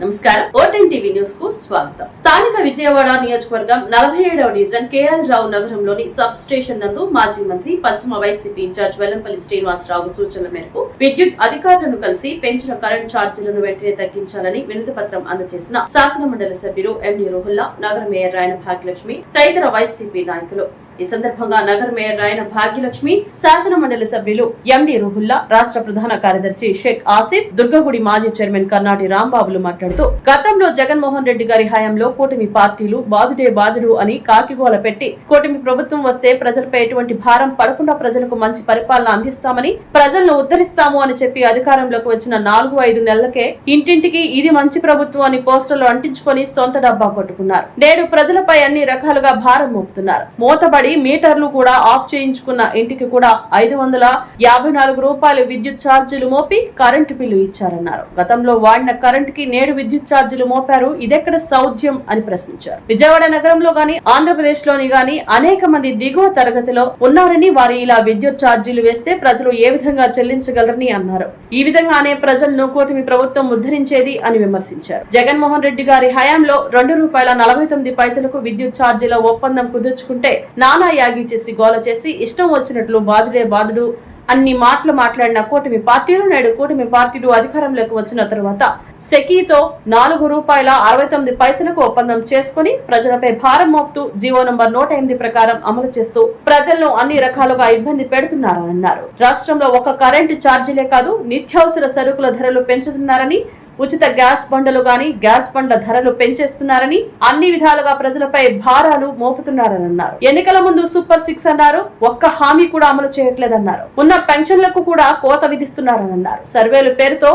నమస్కారం ఓటెన్ TV news కు స్వాగతం. స్థానిక విజయవాడ నియోజకవర్గం 47వ డివిజన్ కేఎల్ రావు నగరంలోని సబ్ స్టేషన్ నందు మాజీ మంత్రి పశ్చిమ వైసీపీ ఇన్ఛార్జ్ వెల్లంపల్లి శ్రీనివాసరావు సూచనల మేరకు విద్యుత్ అధికారులను కలిసి పెంచిన కరెంట్ ఛార్జీలను వెంటనే తగ్గించాలని వినతి పత్రం అందజేసిన శాసనమండలి సభ్యులు ఎండి రోహుల్లా, నగర మేయర్ రాయన భాగ్యలక్ష్మి తదితర వైసీపీ నాయకులు. ఈ సందర్భంగా నగర మేయర్ రాయన భాగ్యలక్ష్మి, శాసన మండలి సభ్యులు ఎండి రోహుల్లా, రాష్ట్ర ప్రధాన కార్యదర్శి షేక్ ఆసిఫ్, దుర్గగుడి మాజీ చైర్మన్ కర్నాటి రాంబాబులు మాట్లాడుతూ గతంలో జగన్మోహన్ రెడ్డి గారి హయాంలో కూటమి పార్టీలు బాదుడే బాదుడు అని కాకిగోల పెట్టి కూటమి ప్రభుత్వం వస్తే ప్రజలపై ఎటువంటి భారం పడకుండా ప్రజలకు మంచి పరిపాలన అందిస్తామని, ప్రజలను ఉద్ధరిస్తాము అని చెప్పి అధికారంలోకి వచ్చిన 4-5 నెలలకే ఇంటింటికి ఇది మంచి ప్రభుత్వం అని పోస్టర్లు అంటించుకొని సొంత డబ్బా కొట్టుకున్నారు. నేడు ప్రజలపై అన్ని రకాలుగా భారం మోపుతున్నారు. మూతబడి మీటర్లు కూడా ఆఫ్ చేయించుకున్న ఇంటికి కూడా 554 రూపాయలు విద్యుత్ ఛార్జీలు మోపి కరెంటు బిల్లు ఇచ్చారన్నారు. గతంలో వాడిన కరెంట్ కి నేడు విద్యుత్ ఛార్జీలు మోపారు, ఇదెక్కడ సౌధ్యం అని ప్రశ్నించారు. విజయవాడ నగరంలో గాని ఆంధ్రప్రదేశ్ లోని గాని అనేక మంది దిగువ తరగతిలో ఉన్నారని, వారు ఇలా విద్యుత్ ఛార్జీలు వేస్తే ప్రజలు ఏ విధంగా చెల్లించగలరని అన్నారు. ఈ విధంగానే ప్రజలను కూటమి ప్రభుత్వం ఉద్ధరించేది అని విమర్శించారు. జగన్మోహన్ రెడ్డి గారి హయాంలో ₹2.49 విద్యుత్ ఛార్జీల ఒప్పందం కుదుర్చుకుంటే నానా యాగి చేసి గోల చేసి ఇష్టం వచ్చినట్లు బాదుడే బాదుడు అన్ని మాటలు మాట్లాడిన కూటమి పార్టీలు నేడు కూటమి పార్టీలు అధికారంలోకి వచ్చిన తర్వాత సెకీతో ₹4.69 ఒప్పందం చేసుకుని ప్రజలపై భారం మోపుతూ జీవో నంబర్ 108 ప్రకారం అమలు చేస్తూ ప్రజలను అన్ని రకాలుగా ఇబ్బంది పెడుతున్నారని అన్నారు. రాష్ట్రంలో ఒక కరెంటు ఛార్జీలే కాదు, నిత్యావసర సరుకుల ధరలు పెంచుతున్నారని, ఉచిత గ్యాస్ బండలు గాని గ్యాస్ బండ్ల ధరలు పెంచేస్తున్నారని, అన్ని విధాలుగా ప్రజలపై భారాలు మోపుతున్నారని అన్నారు. ఎన్నికల ముందు సూపర్ 6 అన్నారు, ఒక్క హామీ కూడా అమలు చేయట్లేదన్నారు. ఉన్న పెన్షన్లకు కూడా కోత విధిస్తున్నారని అన్నారు. సర్వేలు పేరుతో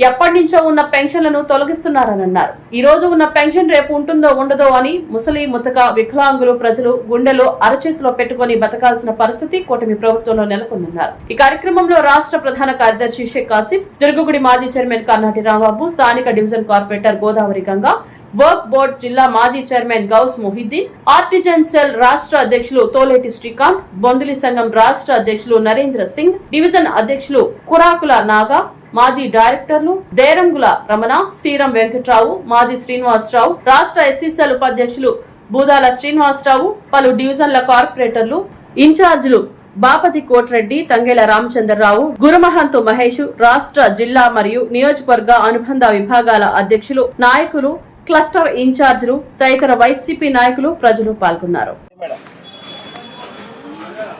ఎప్పటి నుంచో ఉన్న పెన్షన్లను తొలగిస్తున్నారని అన్నారు. ఈ రోజు ఉన్న పెన్షన్ రేపు ఉంటుందో ఉండదో అని ముసలి ముతక వికలాంగులు ప్రజలు గుండెలో అరచేతిలో పెట్టుకుని బతకాల్సిన పరిస్థితి కూటమి ప్రభుత్వంలో నెలకొందన్నారు. ఈ కార్యక్రమంలో రాష్ట్ర ప్రధాన కార్యదర్శి షేక్ ఆసిఫ్, దుర్గగుడి మాజీ చైర్మన్ కర్నాటి రాంబాబు, స్థానిక division corporator Godavari Ganga, work board జిల్లా మాజీ chairman Gouse Mohiddin, artisan cell రాష్ట్ర అధ్యక్షులు తోలేటి శ్రీకాంత్, బొందులి సంఘం రాష్ట్ర అధ్యక్షులు నరేంద్ర సింగ్, డివిజన్ అధ్యక్షులు కురాకుల నాగా, మాజీ డైరెక్టర్లు దేరంగుల రమణ, శ్రీరం వెంకట్రావు, మాజీ శ్రీనివాసరావు, రాష్ట్ర ఎస్సీసీఎల్ ఉపాధ్యక్షులు బూదాల శ్రీనివాసరావు, పలు డివిజన్ల కార్పొరేటర్లు, ఇన్ఛార్జీలు బాపతి కోట్రెడ్డి, తంగేల రామచంద్రరావు, గురుమహంతు మహేష్, రాష్ట్ర జిల్లా మరియు నియోజకవర్గ అనుబంధ విభాగాల అధ్యక్షులు, నాయకులు, క్లస్టర్ ఇన్ఛార్జీలు తదితర వైసీపీ నాయకులు, ప్రజలు పాల్గొన్నారు.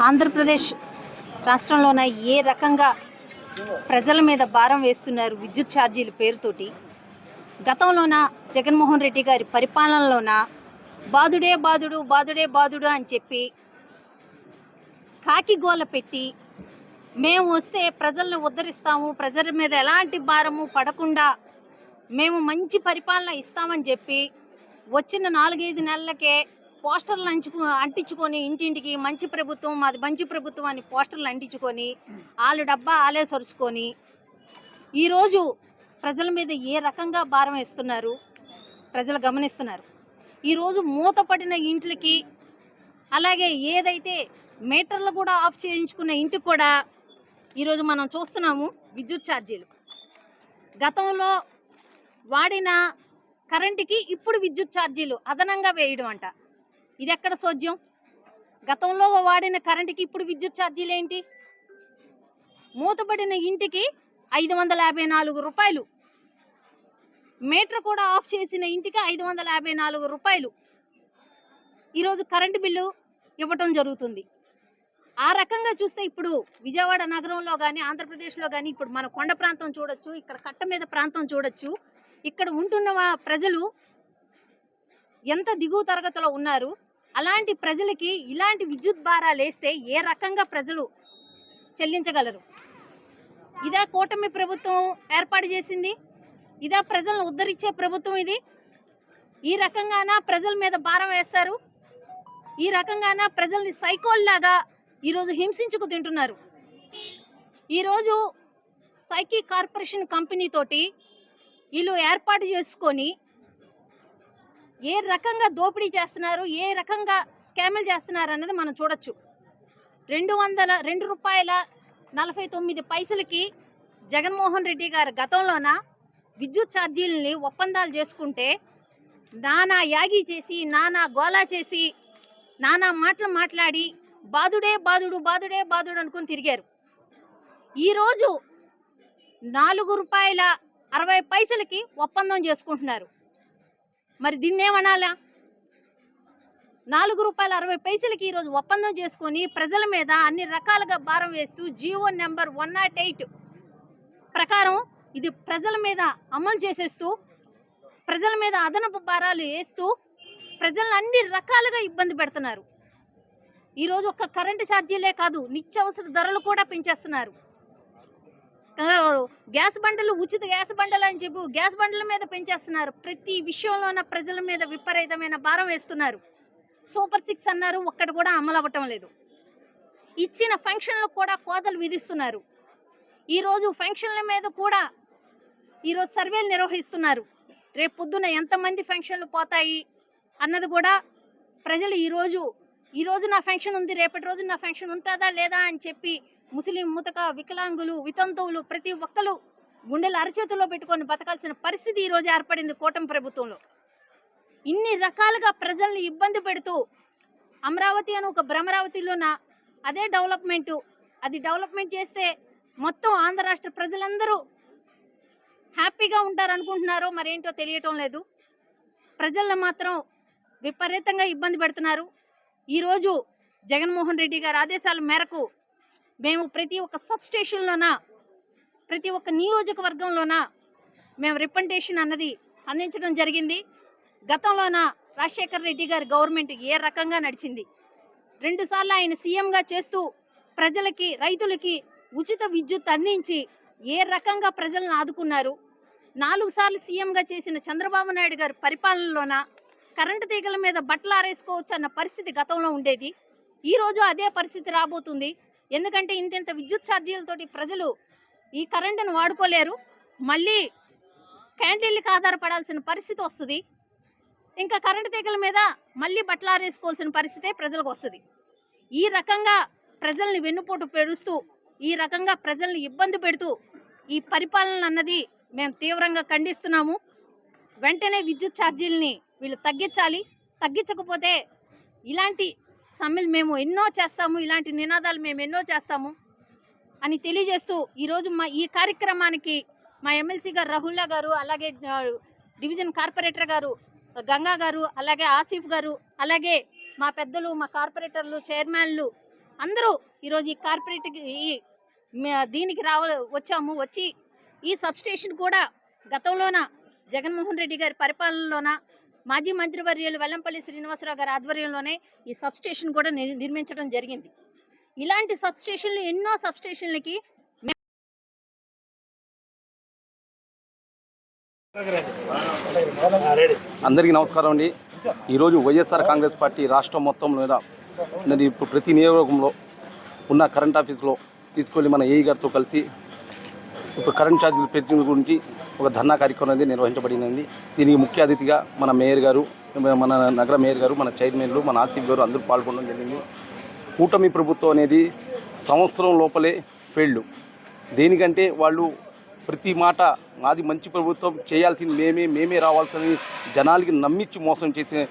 ఆంధ్రప్రదేశ్ రాష్ట్రంలోన ఏ రకంగా ప్రజల మీద భారం వేస్తున్నారు విద్యుత్ ఛార్జీల పేరుతోటి. గతంలోన జగన్మోహన్ రెడ్డి గారి పరిపాలనలోన బాదుడే బాదుడు బాదుడే బాదుడు అని చెప్పి కాకిగోల పెట్టి మేము వస్తే ప్రజలను ఉద్ధరిస్తాము, ప్రజల మీద ఎలాంటి భారము పడకుండా మేము మంచి పరిపాలన ఇస్తామని చెప్పి వచ్చిన 4-5 నెలలకే పోస్టర్లు అంటించుకొని ఇంటింటికి మంచి ప్రభుత్వం, మాది మంచి ప్రభుత్వం అని పోస్టర్లు అంటించుకొని వాళ్ళు డబ్బా ఆలే సరుచుకొని ఈరోజు ప్రజల మీద ఏ రకంగా భారం వేస్తున్నారు ప్రజలు గమనిస్తున్నారు. ఈరోజు మూతపడిన ఇంట్లకి, అలాగే ఏదైతే మీటర్లు కూడా ఆఫ్ చేయించుకున్న ఇంటికి కూడా ఈరోజు మనం చూస్తున్నాము విద్యుత్ ఛార్జీలు. గతంలో వాడిన కరెంటుకి ఇప్పుడు విద్యుత్ ఛార్జీలు అదనంగా వేయడం అంట, ఇది ఎక్కడ సోద్యం? గతంలో వాడిన కరెంటుకి ఇప్పుడు విద్యుత్ ఛార్జీలు ఏంటి? మూతపడిన ఇంటికి 554 రూపాయలు, మీటర్ కూడా ఆఫ్ చేసిన ఇంటికి 554 రూపాయలు ఈరోజు కరెంటు బిల్లు ఇవ్వటం జరుగుతుంది. ఆ రకంగా చూస్తే ఇప్పుడు విజయవాడ నగరంలో కానీ ఆంధ్రప్రదేశ్లో కానీ ఇప్పుడు మన కొండ ప్రాంతం చూడొచ్చు, ఇక్కడ కట్ట మీద ప్రాంతం చూడొచ్చు, ఇక్కడ ఉంటున్న ప్రజలు ఎంత దిగువ తరగతిలో ఉన్నారు. అలాంటి ప్రజలకి ఇలాంటి విద్యుత్ భారాలు వేస్తే ఏ రకంగా ప్రజలు చెల్లించగలరు? ఇదే కూటమి ప్రభుత్వం ఏర్పాటు చేసింది, ఇదే ప్రజలను ఉద్ధరించే ప్రభుత్వం ఇది. ఈ రకంగాన ప్రజల మీద భారం వేస్తారు, ఈ రకంగాన ప్రజల్ని సైకోల్లాగా ఈరోజు హింసించుకు తింటున్నారు. ఈరోజు సైకీ కార్పొరేషన్ కంపెనీ తోటి వీళ్ళు ఏర్పాటు చేసుకొని ఏ రకంగా దోపిడీ చేస్తున్నారు, ఏ రకంగా స్కాములు చేస్తున్నారు అన్నది మనం చూడొచ్చు. ₹2.49 జగన్మోహన్ రెడ్డి గారు గతంలోన విద్యుత్ ఛార్జీలని ఒప్పందాలు చేసుకుంటే నానా యాగి చేసి, నానా గోలా చేసి, నానా మాటలు మాట్లాడి బాదుడే బాదుడు బాదుడే బాదుడు అనుకుని తిరిగారు. ఈరోజు ₹4.60 ఒప్పందం చేసుకుంటున్నారు. మరి దీన్నేమనాలా? ₹4.60 ఈరోజు ఒప్పందం చేసుకొని ప్రజల మీద అన్ని రకాలుగా భారం వేస్తూ జీవో నెంబర్ 108 ప్రకారం ఇది ప్రజల మీద అమలు చేసేస్తూ, ప్రజల మీద అదనపు భారాలు వేస్తూ ప్రజలను అన్ని రకాలుగా ఇబ్బంది పెడుతున్నారు. ఈరోజు ఒక్క కరెంటు ఛార్జీలే కాదు, నిత్యావసర ధరలు కూడా పెంచేస్తున్నారు. గ్యాస్ బండలు, ఉచిత గ్యాస్ బండలు అని చెప్పి గ్యాస్ బండల మీద పెంచేస్తున్నారు. ప్రతి విషయంలోన ప్రజల మీద విపరీతమైన భారం వేస్తున్నారు. సూపర్ 6 అన్నారు, ఒక్కటి కూడా అమలు అవ్వటం లేదు. ఇచ్చిన ఫంక్షన్లకు కూడా కోతలు విధిస్తున్నారు. ఈరోజు ఫంక్షన్ల మీద కూడా ఈరోజు సర్వేలు నిర్వహిస్తున్నారు. రేపు పొద్దున ఎంతమంది ఫంక్షన్లు పోతాయి అన్నది కూడా ప్రజలు ఈరోజు నా ఫంక్షన్ ఉంది, రేపటి రోజు నా ఫంక్షన్ ఉంటుందా లేదా అని చెప్పి ముస్లిం, ముతక, వికలాంగులు, వితంతువులు ప్రతి ఒక్కరు గుండెలు అరచేతుల్లో పెట్టుకొని బతకాల్సిన పరిస్థితి ఈరోజు ఏర్పడింది కూటమి ప్రభుత్వంలో. ఇన్ని రకాలుగా ప్రజల్ని ఇబ్బంది పెడుతూ అమరావతి అని ఒక భ్రమరావతిలోన అదే అది డెవలప్మెంట్ చేస్తే మొత్తం ఆంధ్ర రాష్ట్ర ప్రజలందరూ హ్యాపీగా ఉంటారనుకుంటున్నారో మరేంటో తెలియటం లేదు. ప్రజలను మాత్రం విపరీతంగా ఇబ్బంది పెడుతున్నారు. ఈరోజు జగన్మోహన్ రెడ్డి గారి ఆదేశాల మేరకు మేము ప్రతి ఒక్క సబ్స్టేషన్లోన, ప్రతి ఒక్క నియోజకవర్గంలోన మేము రిప్రజెంటేషన్ అన్నది అందించడం జరిగింది. గతంలోన రాజశేఖర రెడ్డి గారి గవర్నమెంట్ ఏ రకంగా నడిచింది, 2 సార్లు ఆయన సీఎంగా చేస్తూ ప్రజలకి, రైతులకి ఉచిత విద్యుత్ అందించి ఏ రకంగా ప్రజలను ఆదుకున్నారు, 4 సార్లు సీఎంగా చేసిన చంద్రబాబు నాయుడు గారి పరిపాలనలోన కరెంటు తీగల మీద బట్టలు ఆరేసుకోవచ్చు అన్న పరిస్థితి గతంలో ఉండేది. ఈరోజు అదే పరిస్థితి రాబోతుంది. ఎందుకంటే ఇంత విద్యుత్ ఛార్జీలతోటి ప్రజలు ఈ కరెంటును వాడుకోలేరు. మళ్ళీ క్యాంటీన్లకు ఆధారపడాల్సిన పరిస్థితి వస్తుంది. ఇంకా కరెంటు తీగల మీద మళ్ళీ బట్టలు ఆరేసుకోవాల్సిన పరిస్థితే ప్రజలకు వస్తుంది. ఈ రకంగా ప్రజల్ని వెన్నుపోటు పెడుస్తూ, ఈ రకంగా ప్రజల్ని ఇబ్బంది పెడుతూ ఈ పరిపాలన అన్నది మేము తీవ్రంగా ఖండిస్తున్నాము. వెంటనే విద్యుత్ ఛార్జీలని వీళ్ళు తగ్గించాలి. తగ్గించకపోతే ఇలాంటి సమ్మెలు మేము ఎన్నో చేస్తాము, ఇలాంటి నినాదాలు మేము ఎన్నో చేస్తాము అని తెలియజేస్తూ ఈరోజు ఈ కార్యక్రమానికి మా ఎమ్మెల్సీ గారు రాహుల్లా గారు, అలాగే డివిజన్ కార్పొరేటర్ గారు గంగా గారు, అలాగే ఆసిఫ్ గారు, అలాగే మా పెద్దలు, మా కార్పొరేటర్లు, చైర్మన్లు అందరూ ఈరోజు ఈ దీనికి వచ్చి ఈ సబ్స్టేషన్ కూడా గతంలోన జగన్మోహన్ రెడ్డి గారి పరిపాలనలోన మాజీ మంత్రివర్యులు వెల్లంపల్లి శ్రీనివాసరావు గారి ఆధ్వర్యంలోనే ఈ సబ్స్టేషన్ కూడా నిర్మించడం జరిగింది. ఇలాంటి సబ్స్టేషన్లు ఎన్నో సబ్స్టేషన్లకి అందరికీ నమస్కారం అండి. ఈరోజు వైఎస్ఆర్ కాంగ్రెస్ పార్టీ రాష్ట్రం మొత్తం మీద ఇప్పుడు ప్రతి నియోజకవర్గంలో ఉన్న కరెంట్ ఆఫీస్లో తీసుకెళ్ళి మన ఏఈ గారితో కలిసి ఇప్పుడు కరెంట్ ఛార్జీలు పెంచిన గురించి ఒక ధర్నా కార్యక్రమం అనేది నిర్వహించబడింది. దీనికి ముఖ్య అతిథిగా మన మేయర్ గారు, మన నగర మేయర్ గారు, మన చైర్మన్లు, మన ఆసిఫ్ గారు అందరూ పాల్గొనడం జరిగింది. కూటమి ప్రభుత్వం అనేది సంవత్సరం లోపలే ఫెయిల్డ్. దేనికంటే వాళ్ళు ప్రతి మాట మాది మంచి ప్రభుత్వం, చేయాల్సింది మేమే రావాల్సింది జనాలకి నమ్మించి మోసం చేసే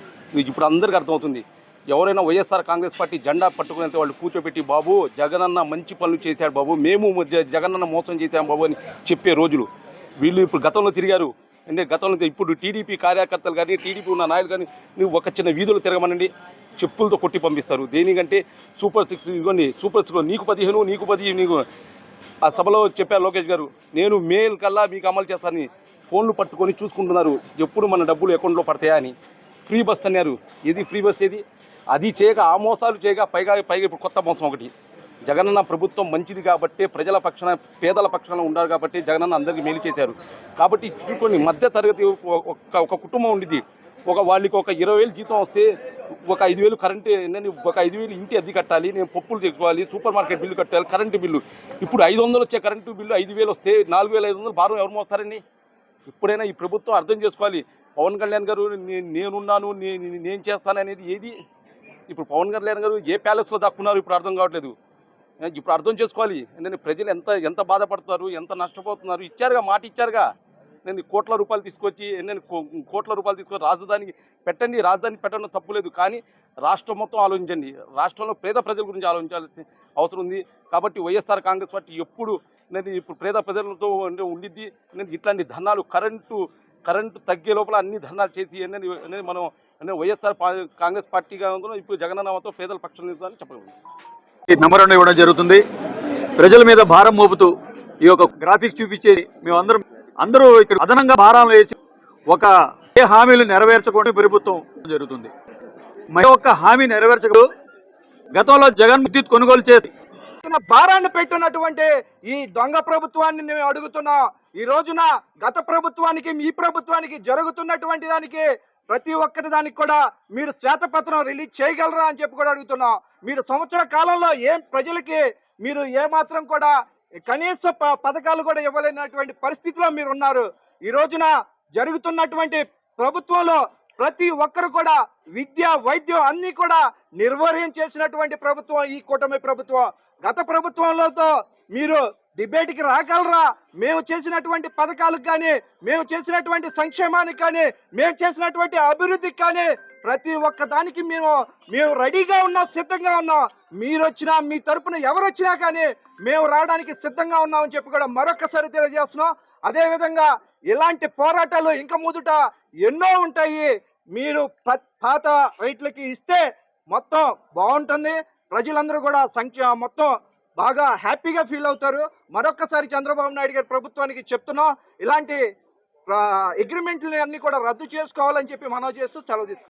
ఇప్పుడు అందరికీ అర్థమవుతుంది. ఎవరైనా వైఎస్ఆర్ కాంగ్రెస్ పార్టీ జెండా పట్టుకునేంత వాళ్ళు కూర్చోబెట్టి బాబు జగనన్న మంచి పనులు చేశాడు బాబు, మేము జగనన్న మోసం చేశాం బాబు అని చెప్పే రోజులు వీళ్ళు ఇప్పుడు గతంలో తిరిగారు. అంటే గతంలో ఇప్పుడు టీడీపీ కార్యకర్తలు కానీ, టీడీపీ ఉన్న నాయకులు కానీ నువ్వు ఒక చిన్న వీధులు తిరగమనండి, చెప్పులతో కొట్టి పంపిస్తారు. దేనికంటే సూపర్ 6 ఇవ్వండి, సూపర్ 6 నీకు 15 నీకు 10 నీకు. ఆ సభలో చెప్పారు లోకేష్ గారు, నేను మేల్ కల్లా మీకు అమలు చేస్తానని. ఫోన్లు పట్టుకొని చూసుకుంటున్నారు ఎప్పుడు మన డబ్బులు అకౌంట్లో పడతాయా అని. ఫ్రీ బస్ అన్నారు, ఏది ఫ్రీ బస్ ఏది? అది చేయక ఆ మోసాలు చేయక పైగా ఇప్పుడు కొత్త మోసం ఒకటి. జగనన్న ప్రభుత్వం మంచిది కాబట్టి, ప్రజల పక్షాన పేదల పక్షాన ఉండాలి కాబట్టి జగనన్న అందరికీ మేలు చేశారు. కాబట్టి చూసుకొని మధ్య తరగతి ఒక కుటుంబం ఉండిద్ది, వాళ్ళకి ఒక 20,000 జీతం వస్తే ఒక 5,000 కరెంటు, నేను ఒక 5,000 ఇంటి అద్దె కట్టాలి, నేను పప్పులు తెచ్చుకోవాలి, సూపర్ మార్కెట్ బిల్లు కట్టాలి, కరెంటు బిల్లు. ఇప్పుడు 500 వచ్చే కరెంటు బిల్లు 5,000 వస్తే 4,500 భారం ఎవరు మోస్తారండి? ఇప్పుడైనా ఈ ప్రభుత్వం అర్థం చేసుకోవాలి. పవన్ కళ్యాణ్ గారు నేనున్నాను, నేను చేస్తాను అనేది ఏది? ఇప్పుడు పవన్ కళ్యాణ్ గారు ఏ ప్యాలెస్లో దాక్కున్నారు ఇప్పుడు అర్థం కావట్లేదు. ఇప్పుడు అర్థం చేసుకోవాలి. ఎందుకంటే ప్రజలు ఎంత బాధపడుతున్నారు, ఎంత నష్టపోతున్నారు. మాట ఇచ్చారుగా నేను కోట్ల రూపాయలు తీసుకొచ్చి కోట్ల రూపాయలు తీసుకొని రాజధానికి పెట్టండి, రాజధాని పెట్టడం తప్పులేదు, కానీ రాష్ట్రం మొత్తం ఆలోచించండి. రాష్ట్రంలో పేద ప్రజల గురించి ఆలోచించాల్సిన అవసరం ఉంది. కాబట్టి వైఎస్ఆర్ కాంగ్రెస్ పార్టీ ఎప్పుడు ఇప్పుడు పేద ప్రజలతో ఉండిద్ది. ఇట్లాంటి ధర్నాలు కరెంటు తగ్గే లోపల అన్ని ధర్నాలు చేసి మనం వైఎస్ఆర్ కాంగ్రెస్ పార్టీగా ఇప్పుడు జగనన్నతో పేదల పక్షం అని చెప్పగలను. మెమోరాండం ఇవ్వడం జరుగుతుంది. ప్రజల మీద భారం మోపుతూ ఈ యొక్క గ్రాఫిక్స్ చూపించేది అందరూ ఇక్కడ అదనంగా భారాలు వేసి ఒక ఏ హామీలు నెరవేర్చకుండా ప్రభుత్వం జరుగుతుంది. మరి ఒక్క హామీ నెరవేర్చకు గతంలో జగన్ విద్యుత్ కొనుగోలు చేసి భారాన్ని పెట్టినటువంటి ఈ దొంగ ప్రభుత్వాన్ని మేము అడుగుతున్నాం. ఈ రోజున గత ప్రభుత్వానికి ఈ ప్రభుత్వానికి జరుగుతున్నటువంటి దానికి ప్రతి ఒక్కటి దానికి కూడా మీరు శ్వేతపత్రం రిలీజ్ చేయగలరా అని చెప్పి కూడా అడుగుతున్నాం. మీరు సంవత్సర కాలంలో ప్రజలకి మీరు ఏమాత్రం కూడా కనీస పథకాలు కూడా ఇవ్వలేనటువంటి పరిస్థితిలో మీరు ఉన్నారు. ఈ రోజున జరుగుతున్నటువంటి ప్రభుత్వంలో ప్రతి ఒక్కరు కూడా విద్య, వైద్యం అన్ని కూడా నిర్వహణ చేసినటువంటి ప్రభుత్వం ఈ కూటమి ప్రభుత్వం. గత ప్రభుత్వంలో మీరు డిబేట్కి రాగలరా? మేము చేసినటువంటి పథకాలకు కానీ, మేము చేసినటువంటి సంక్షేమానికి కానీ, మేము చేసినటువంటి అభివృద్ధికి కానీ ప్రతి ఒక్క దానికి మేము రెడీగా ఉన్నాం, సిద్ధంగా ఉన్నాం. మీరు వచ్చినా, మీ తరపున ఎవరు వచ్చినా కానీ మేము రావడానికి సిద్ధంగా ఉన్నామని చెప్పి కూడా మరొకసారి తెలియజేస్తున్నాం. అదేవిధంగా ఇలాంటి పోరాటాలు ఇంకా ముందుట ఎన్నో ఉంటాయి. మీరు పాత రైట్లకి ఇస్తే మొత్తం బాగుంటుంది. ప్రజలందరూ కూడా మొత్తం బాగా హ్యాపీగా ఫీల్ అవుతారు. మరొక్కసారి చంద్రబాబు నాయుడు గారి ప్రభుత్వానికి చెప్తున్నాం, ఇలాంటి అగ్రిమెంట్లని అన్ని కూడా రద్దు చేసుకోవాలని చెప్పి మనవి చేస్తూ సెలవు తీసుకుంటాం.